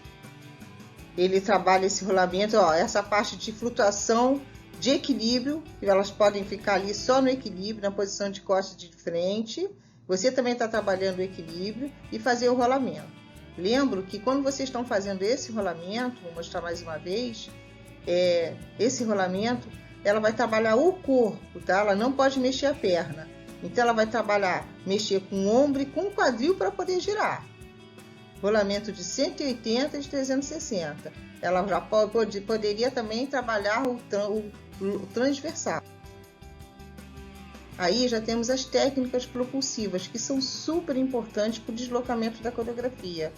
Ele trabalha esse rolamento, essa parte de flutuação de equilíbrio, que elas podem ficar ali só no equilíbrio, na posição de costas de frente. Você também está trabalhando o equilíbrio e fazer o rolamento. Lembro que quando vocês estão fazendo esse rolamento, vou mostrar mais uma vez, esse rolamento, ela vai trabalhar o corpo, tá? Ela não pode mexer a perna. Então ela vai mexer com o ombro e com o quadril para poder girar. Rolamento de 180 e de 360. Ela já poderia também trabalhar o transversal. Aí já temos as técnicas propulsivas, que são super importantes para o deslocamento da coreografia,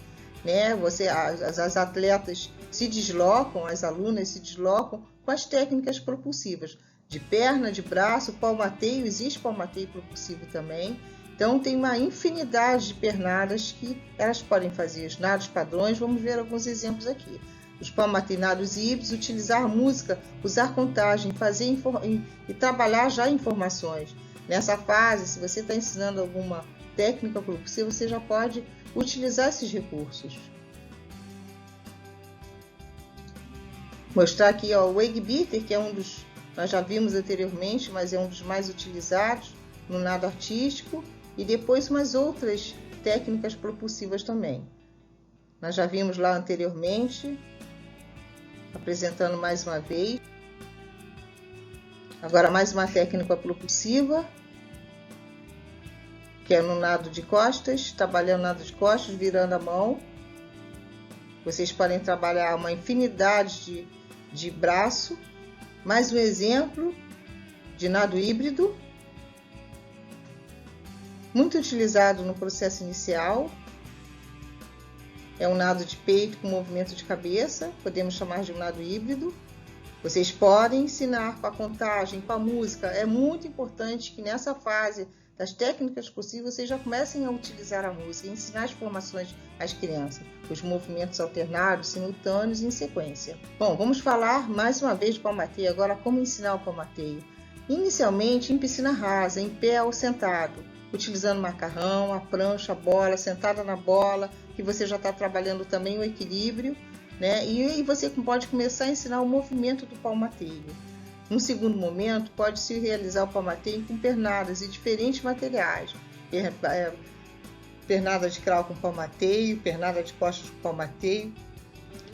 né? As atletas se deslocam, as alunas se deslocam com as técnicas propulsivas, de perna, de braço, palmateio, existe palmateio propulsivo também. Então tem uma infinidade de pernadas que elas podem fazer. Os nados padrões, vamos ver alguns exemplos aqui. Os palmateinados híbridos, utilizar música, usar contagem, fazer e trabalhar já informações. Nessa fase, se você está ensinando alguma técnica propulsiva, você já pode utilizar esses recursos. Mostrar aqui o wave beater, que é um dos, nós já vimos anteriormente, mas é um dos mais utilizados no nado artístico, e depois umas outras técnicas propulsivas também. Nós já vimos lá anteriormente, apresentando mais uma vez. Agora mais uma técnica propulsiva, que é no nado de costas, trabalhando nado de costas, virando a mão. Vocês podem trabalhar uma infinidade de braço, Mais um exemplo de nado híbrido, muito utilizado no processo inicial. É um nado de peito com movimento de cabeça, podemos chamar de um nado híbrido. Vocês podem ensinar com a contagem, com a música. É muito importante que nessa fase das técnicas possíveis vocês já comecem a utilizar a música, ensinar as formações às crianças, os movimentos alternados, simultâneos e em sequência. Bom, vamos falar mais uma vez de palmateio. Agora, como ensinar o palmateio? Inicialmente em piscina rasa, em pé ou sentado, utilizando macarrão, a prancha, a bola, sentada na bola, que você já está trabalhando também o equilíbrio, né? E você pode começar a ensinar o movimento do palmateio. Num segundo momento, pode-se realizar o palmateio com pernadas e diferentes materiais. Pernada de crawl com palmateio, pernada de costas com palmateio,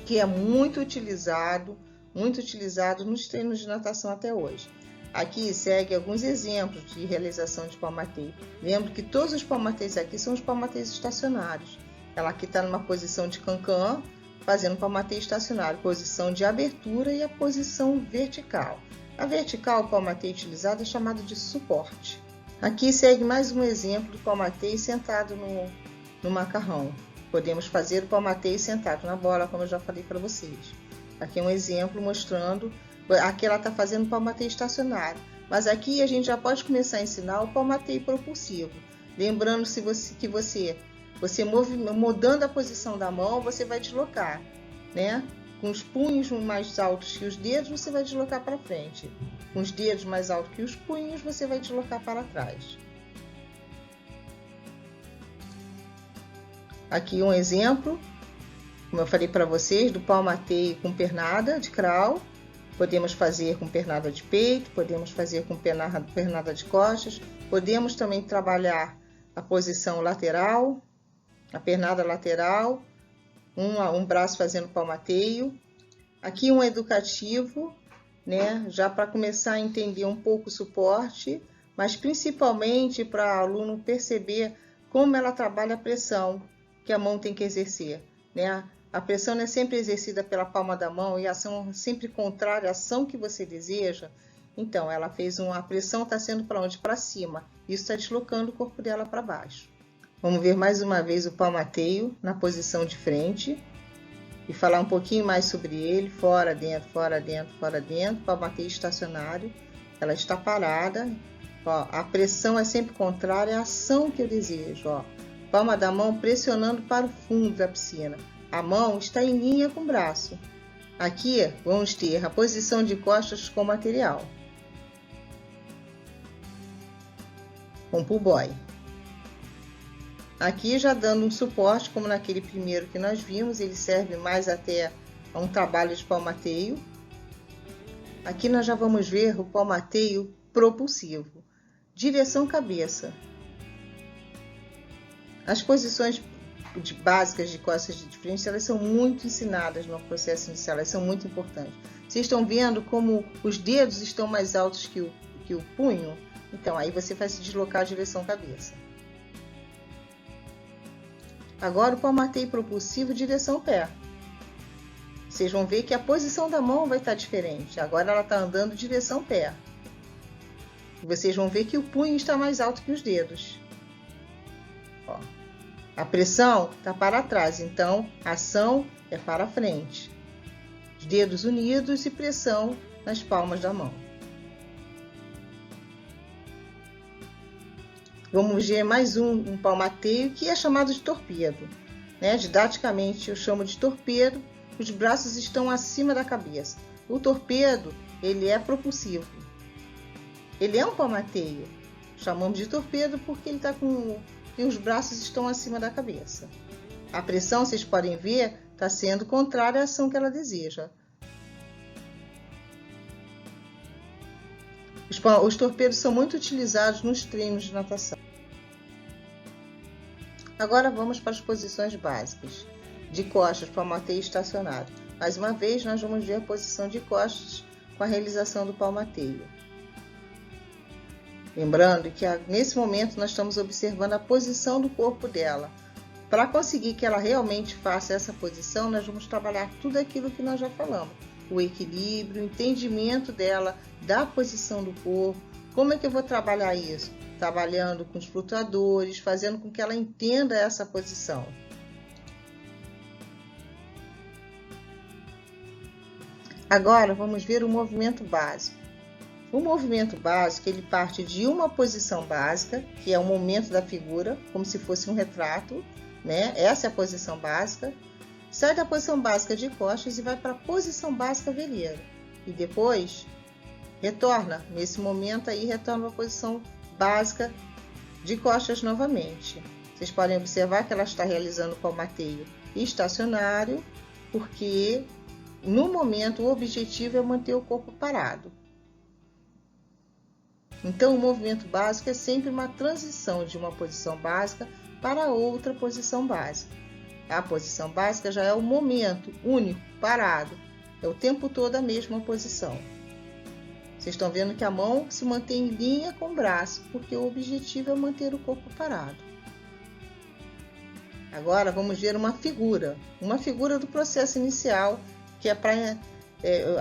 que é muito utilizado nos treinos de natação até hoje. Aqui segue alguns exemplos de realização de palmateio. Lembre que todos os palmateios aqui são os palmateios estacionários. Ela aqui está numa posição de cancan, fazendo palmateio estacionário, posição de abertura e a posição vertical. A vertical, o palmateio utilizado é chamado de suporte. Aqui segue mais um exemplo do palmateio sentado no macarrão. Podemos fazer o palmateio sentado na bola, como eu já falei para vocês. Aqui é um exemplo mostrando. Aqui ela está fazendo palmateio estacionário, mas aqui a gente já pode começar a ensinar o palmateio propulsivo. Lembrando que você mudando a posição da mão, você vai deslocar, né? Com os punhos mais altos que os dedos, você vai deslocar para frente. Com os dedos mais altos que os punhos, você vai deslocar para trás. Aqui um exemplo, como eu falei para vocês, do palmateio com pernada de crawl. Podemos fazer com pernada de peito, podemos fazer com pernada de costas, podemos também trabalhar a posição lateral, a pernada lateral, um braço fazendo palmateio. Aqui um educativo, né, já para começar a entender um pouco o suporte, mas principalmente para o aluno perceber como ela trabalha a pressão que a mão tem que exercer, né? A pressão não é sempre exercida pela palma da mão e a ação é sempre contrária à ação que você deseja. Então, ela fez a pressão está sendo para onde? Para cima. Isso está deslocando o corpo dela para baixo. Vamos ver mais uma vez o palmateio na posição de frente e falar um pouquinho mais sobre ele. Fora, dentro, fora, dentro, fora, dentro. Palmateio estacionário. Ela está parada. Ó, a pressão é sempre contrária à ação que eu desejo. Ó. Palma da mão pressionando para o fundo da piscina. A mão está em linha com o braço. Aqui vamos ter a posição de costas com material. Com pull boy. Aqui já dando um suporte, como naquele primeiro que nós vimos, ele serve mais até a um trabalho de palmateio. Aqui nós já vamos ver o palmateio propulsivo. Direção cabeça. As posições básicas de costas de frente, elas são muito ensinadas no processo inicial, elas são muito importantes. Vocês estão vendo como os dedos estão mais altos que o punho? Então, aí você vai se deslocar a direção cabeça. Agora o palmateio propulsivo, direção pé. Vocês vão ver que a posição da mão vai estar diferente. Agora ela está andando direção pé. E vocês vão ver que o punho está mais alto que os dedos. Ó. A pressão está para trás, então a ação é para frente. Os dedos unidos e pressão nas palmas da mão. Vamos ver mais um palmateio que é chamado de torpedo, né? Didaticamente eu chamo de torpedo. Os braços estão acima da cabeça. O torpedo, ele é propulsivo. Ele é um palmateio. Chamamos de torpedo porque ele está e os braços estão acima da cabeça. A pressão, vocês podem ver, está sendo contrária à ação que ela deseja. Os torpedos são muito utilizados nos treinos de natação. Agora vamos para as posições básicas. De costas, palmateio estacionário. Mais uma vez, nós vamos ver a posição de costas com a realização do palmateio. Lembrando que nesse momento nós estamos observando a posição do corpo dela. Para conseguir que ela realmente faça essa posição, nós vamos trabalhar tudo aquilo que nós já falamos. o equilíbrio, o entendimento dela, da posição do corpo. Como é que eu vou trabalhar isso? Trabalhando com os flutuadores, fazendo com que ela entenda essa posição. Agora vamos ver o movimento básico. O movimento básico, ele parte de uma posição básica, que é o momento da figura, como se fosse um retrato, né? Essa é a posição básica. Sai da posição básica de costas e vai para a posição básica veleira. E depois retorna, nesse momento aí, retorna para a posição básica de costas novamente. Vocês podem observar que ela está realizando o palmateio estacionário, porque no momento o objetivo é manter o corpo parado. Então, o movimento básico é sempre uma transição de uma posição básica para outra posição básica. A posição básica já é o momento único, parado. É o tempo todo a mesma posição. Vocês estão vendo que a mão se mantém em linha com o braço, porque o objetivo é manter o corpo parado. Agora, vamos ver uma figura do processo inicial, que é para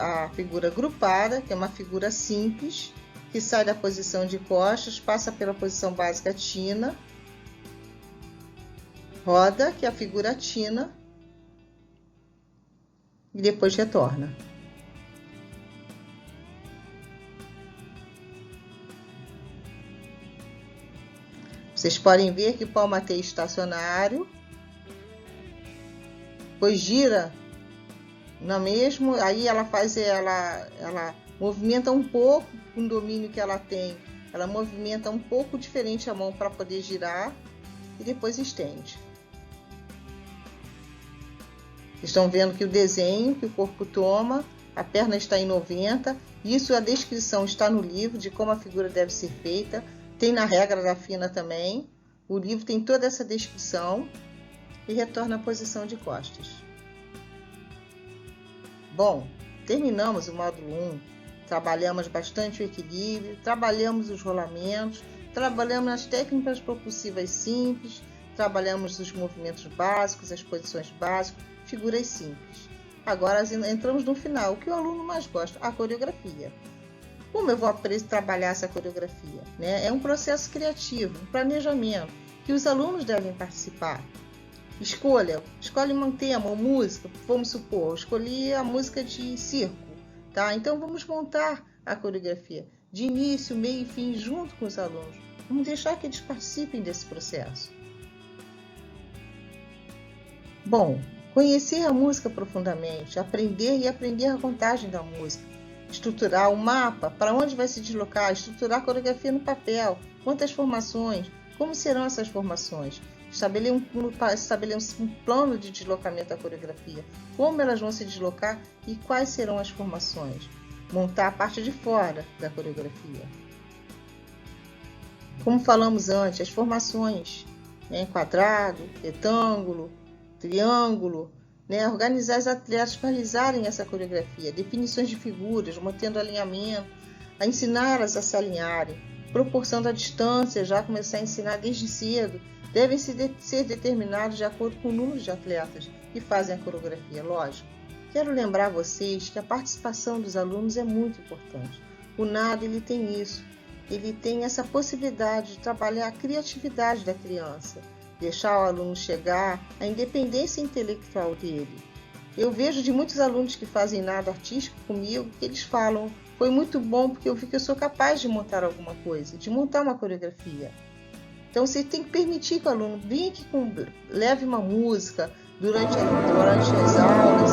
a figura agrupada, que é uma figura simples, que sai da posição de costas, passa pela posição básica tina, roda, que é a figura tina, e depois retorna. Vocês podem ver que o palmateio estacionário, depois gira no mesmo, aí ela movimenta um pouco com o domínio que ela tem, ela movimenta um pouco diferente a mão para poder girar e depois estende. Estão vendo que o desenho que o corpo toma, a perna está em 90, isso a descrição está no livro de como a figura deve ser feita, tem na regra da FINA também, o livro tem toda essa descrição e retorna à posição de costas. Bom, terminamos o módulo 1. Trabalhamos bastante o equilíbrio, trabalhamos os rolamentos, trabalhamos as técnicas propulsivas simples, trabalhamos os movimentos básicos, as posições básicas, figuras simples. Agora entramos no final, o que o aluno mais gosta, a coreografia. Como eu vou trabalhar essa coreografia? Né? É um processo criativo, um planejamento, que os alunos devem participar. Escolhe um tema, uma música, vamos supor, escolhi a música de circo. Tá? Então, vamos montar a coreografia de início, meio e fim junto com os alunos. Vamos deixar que eles participem desse processo. Bom, conhecer a música profundamente, aprender a contagem da música, estruturar o mapa, para onde vai se deslocar, estruturar a coreografia no papel, quantas formações, como serão essas formações, estabelecer um plano de deslocamento da coreografia, como elas vão se deslocar e quais serão as formações. Montar a parte de fora da coreografia. Como falamos antes, as formações, né? Quadrado, retângulo, triângulo, né? Organizar os atletas para realizarem essa coreografia, definições de figuras, mantendo alinhamento, a ensinar elas a se alinharem, proporção da distância, já começar a ensinar desde cedo, devem ser determinados de acordo com o número de atletas que fazem a coreografia, lógico. Quero lembrar a vocês que a participação dos alunos é muito importante. O NADA ele tem isso, ele tem essa possibilidade de trabalhar a criatividade da criança, deixar o aluno chegar à independência intelectual dele. Eu vejo de muitos alunos que fazem nada artístico comigo, que eles falam, foi muito bom porque eu vi que eu sou capaz de montar alguma coisa, de montar uma coreografia. Então, você tem que permitir que o aluno venha aqui, leve uma música durante as aulas,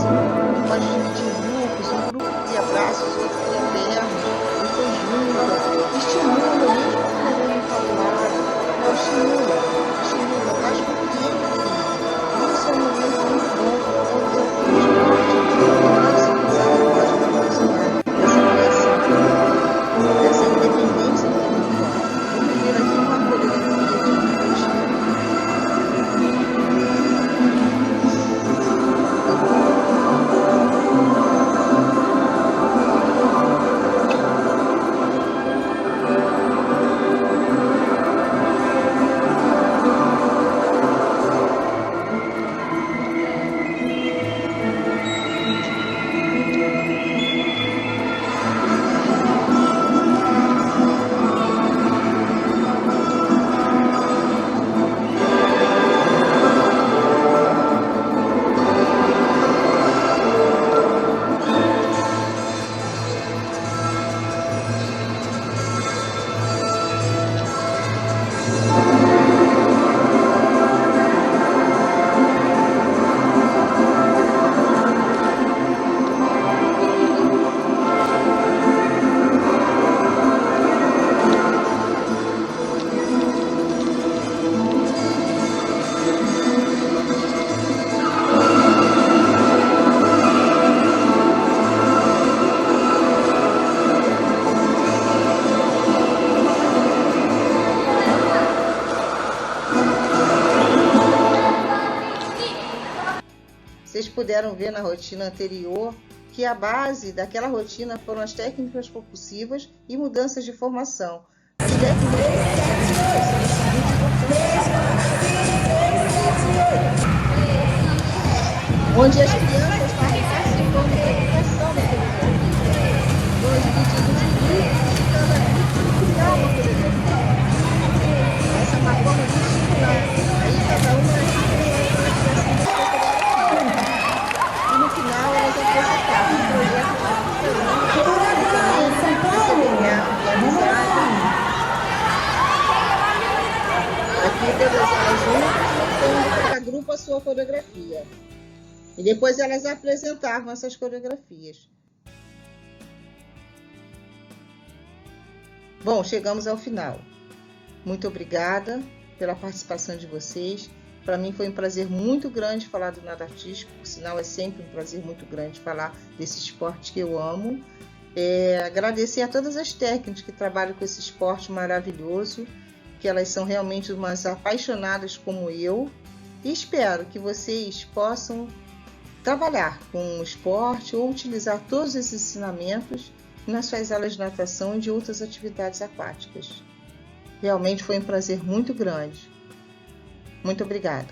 pode dividir em grupos, um grupo cria braços, outro cria pernas, depois junta, estimula, mesmo que o aluno não fale nada, estimula, faz com que ele crie. Isso é um momento muito bom, essa independência intelectual. Vamos ver aqui uma coreografia de puderam ver na rotina anterior que a base daquela rotina foram as técnicas propulsivas e mudanças de formação. As técnicas propulsivas são muito importantes, onde as crianças estavam participando da educação da coreografia. Nós dividimos em grupos e cada grupo criar uma coreografia. Essa é uma forma de estimular. Aí cada uma das crianças na criação da sua coreografia. E no final elas apresentavam um projeto diferente, e amizade. Aqui todas elas juntas, montando cada grupo a sua coreografia. E depois elas apresentavam essas coreografias. Bom, chegamos ao final. Muito obrigada pela participação de vocês. Para mim foi um prazer muito grande falar do nado artístico, por sinal é sempre um prazer muito grande falar desse esporte que eu amo. Agradecer a todas as técnicas que trabalham com esse esporte maravilhoso, que elas são realmente umas apaixonadas como eu, e espero que vocês possam trabalhar com o esporte ou utilizar todos esses ensinamentos nas suas aulas de natação e de outras atividades aquáticas. Realmente foi um prazer muito grande. Muito obrigada.